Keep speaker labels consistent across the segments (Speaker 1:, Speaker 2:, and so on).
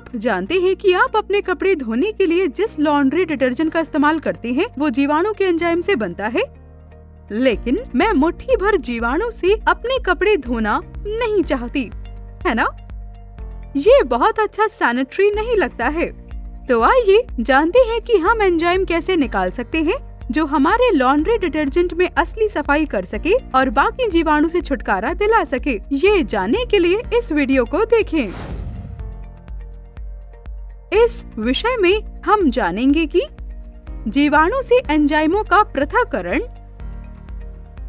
Speaker 1: आप जानते हैं कि आप अपने कपड़े धोने के लिए जिस लॉन्ड्री डिटर्जेंट का इस्तेमाल करते हैं वो जीवाणु के एंजाइम से बनता है। लेकिन मैं मुट्ठी भर जीवाणु से अपने कपड़े धोना नहीं चाहती, है ना? ये बहुत अच्छा सैनिटरी नहीं लगता है। तो आइए जानते हैं कि हम एंजाइम कैसे निकाल सकते हैं जो हमारे लॉन्ड्री डिटर्जेंट में असली सफाई कर सके और बाकी जीवाणु से छुटकारा दिला सके। ये जानने के लिए इस वीडियो को देखें। इस विषय में हम जानेंगे कि जीवाणु से एंजाइमों का पृथक्करण,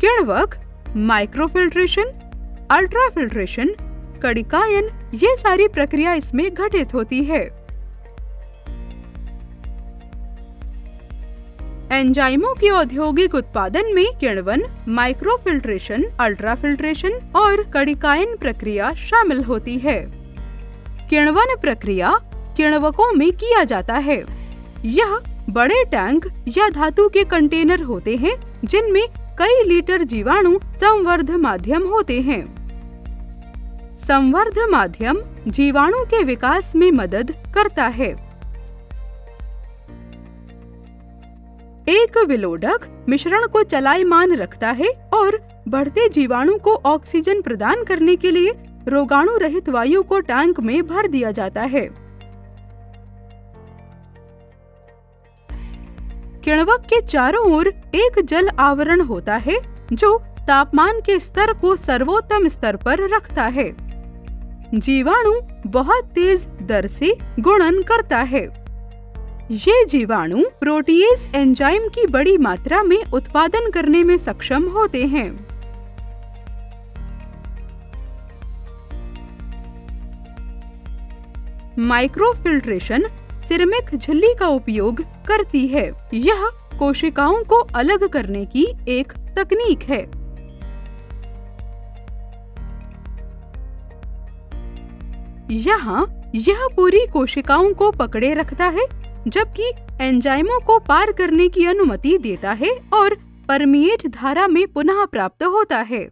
Speaker 1: किण्वक, माइक्रोफिल्ट्रेशन, अल्ट्राफिल्ट्रेशन, कणिकायन, ये सारी प्रक्रिया इसमें घटित होती है। एंजाइमों के औद्योगिक उत्पादन में किण्वन, माइक्रोफिल्ट्रेशन, अल्ट्राफिल्ट्रेशन और कणिकायन प्रक्रिया शामिल होती है। किण्वन प्रक्रिया किण्वकों में किया जाता है। यह बड़े टैंक या धातु के कंटेनर होते हैं जिनमें कई लीटर जीवाणु संवर्ध माध्यम होते हैं। संवर्ध माध्यम जीवाणु के विकास में मदद करता है। एक विलोडक मिश्रण को चलायमान रखता है और बढ़ते जीवाणु को ऑक्सीजन प्रदान करने के लिए रोगाणु रहित वायु को टैंक में भर दिया जाता है। किण्वक के चारों ओर एक जल आवरण होता है जो तापमान के स्तर को सर्वोत्तम स्तर पर रखता है। जीवाणु बहुत तेज दर से गुणन करता है। ये जीवाणु प्रोटीएज एंजाइम की बड़ी मात्रा में उत्पादन करने में सक्षम होते हैं। माइक्रोफिल्ट्रेशन सिरेमिक झिल्ली का उपयोग करती है। यह कोशिकाओं को अलग करने की एक तकनीक है। यहाँ यह पूरी कोशिकाओं को पकड़े रखता है जबकि एंजाइमों को पार करने की अनुमति देता है और परमिएट धारा में पुनः प्राप्त होता है।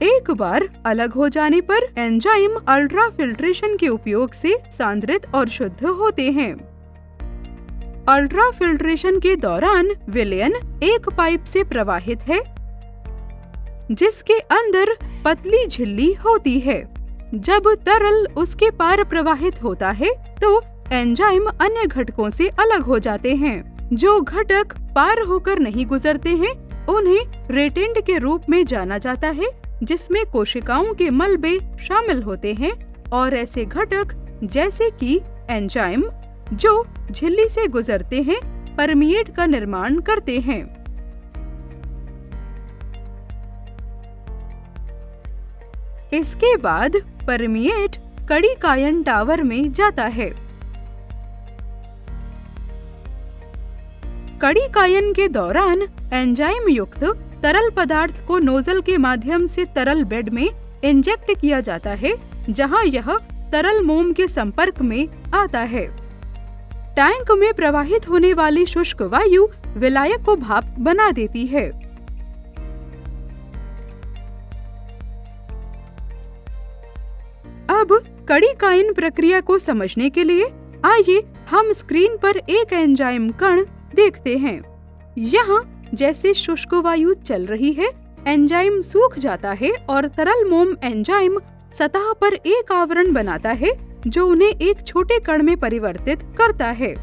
Speaker 1: एक बार अलग हो जाने पर एंजाइम अल्ट्राफिल्ट्रेशन के उपयोग से सांद्रित और शुद्ध होते हैं। अल्ट्राफिल्ट्रेशन के दौरान विलयन एक पाइप से प्रवाहित है जिसके अंदर पतली झिल्ली होती है। जब तरल उसके पार प्रवाहित होता है तो एंजाइम अन्य घटकों से अलग हो जाते हैं। जो घटक पार होकर नहीं गुजरते हैं उन्हें रेटेंट के रूप में जाना जाता है जिसमें कोशिकाओं के मलबे शामिल होते हैं और ऐसे घटक जैसे कि एंजाइम जो झिल्ली से गुजरते हैं परमिएट का निर्माण करते हैं। इसके बाद परमिएट कणिकायन टावर में जाता है। कणिकायन के दौरान एंजाइम युक्त तरल पदार्थ को नोजल के माध्यम से तरल बेड में इंजेक्ट किया जाता है जहां यह तरल मोम के संपर्क में आता है। टैंक में प्रवाहित होने वाली शुष्क वायु विलायक को भाप बना देती है। अब कणिकायन प्रक्रिया को समझने के लिए आइए हम स्क्रीन पर एक एंजाइम कण देखते हैं। यहाँ जैसे शुष्क वायु चल रही है, एंजाइम सूख जाता है और तरल मोम एंजाइम सतह पर एक आवरण बनाता है जो उन्हें एक छोटे कण में परिवर्तित करता है।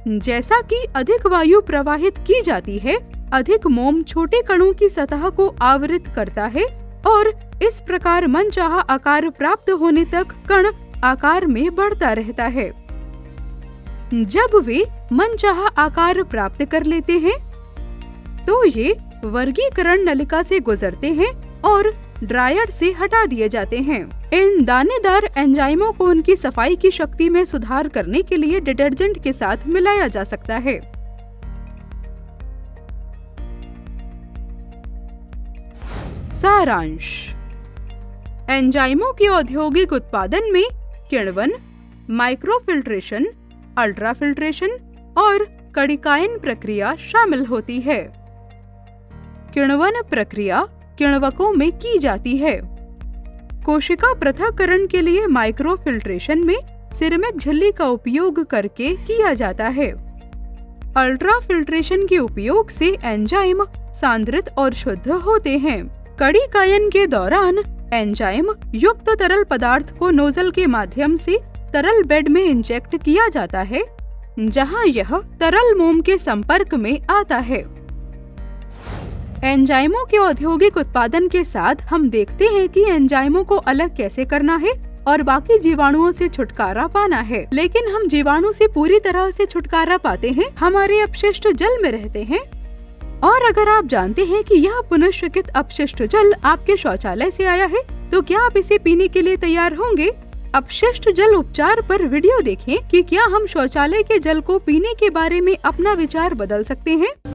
Speaker 1: जैसा कि अधिक वायु प्रवाहित की जाती है, अधिक मोम छोटे कणों की सतह को आवृत करता है और इस प्रकार मनचाहा आकार प्राप्त होने तक कण आकार में बढ़ता रहता है। जब वे मनचाहा आकार प्राप्त कर लेते हैं तो ये वर्गीकरण नलिका से गुजरते हैं और ड्रायर से हटा दिए जाते हैं। इन दानेदार एंजाइमों को उनकी सफाई की शक्ति में सुधार करने के लिए डिटर्जेंट के साथ मिलाया जा सकता है। सारांश। एंजाइमों के औद्योगिक उत्पादन में किण्वन, माइक्रोफिल्ट्रेशन, अल्ट्राफिल्ट्रेशन और कणिकायन प्रक्रिया शामिल होती है। किण्वन प्रक्रिया किण्वकों में की जाती है। कोशिका पृथक्करण के लिए माइक्रोफिल्ट्रेशन में सिरेमिक झिल्ली का उपयोग करके किया जाता है। अल्ट्राफिल्ट्रेशन के उपयोग से एंजाइम सांद्रित और शुद्ध होते हैं। कड़ी कायन के दौरान एंजाइम युक्त तरल पदार्थ को नोजल के माध्यम से तरल बेड में इंजेक्ट किया जाता है, जहां यह तरल मोम के संपर्क में आता है। एंजाइमों के औद्योगिक उत्पादन के साथ हम देखते हैं कि एंजाइमों को अलग कैसे करना है और बाकी जीवाणुओं से छुटकारा पाना है। लेकिन हम जीवाणु से पूरी तरह से छुटकारा पाते हैं, हमारे अपशिष्ट जल में रहते हैं। और अगर आप जानते हैं कि यह पुनर्चक्रित अपशिष्ट जल आपके शौचालय से आया है, तो क्या आप इसे पीने के लिए तैयार होंगे? अपशिष्ट जल उपचार पर वीडियो देखें कि क्या हम शौचालय के जल को पीने के बारे में अपना विचार बदल सकते हैं।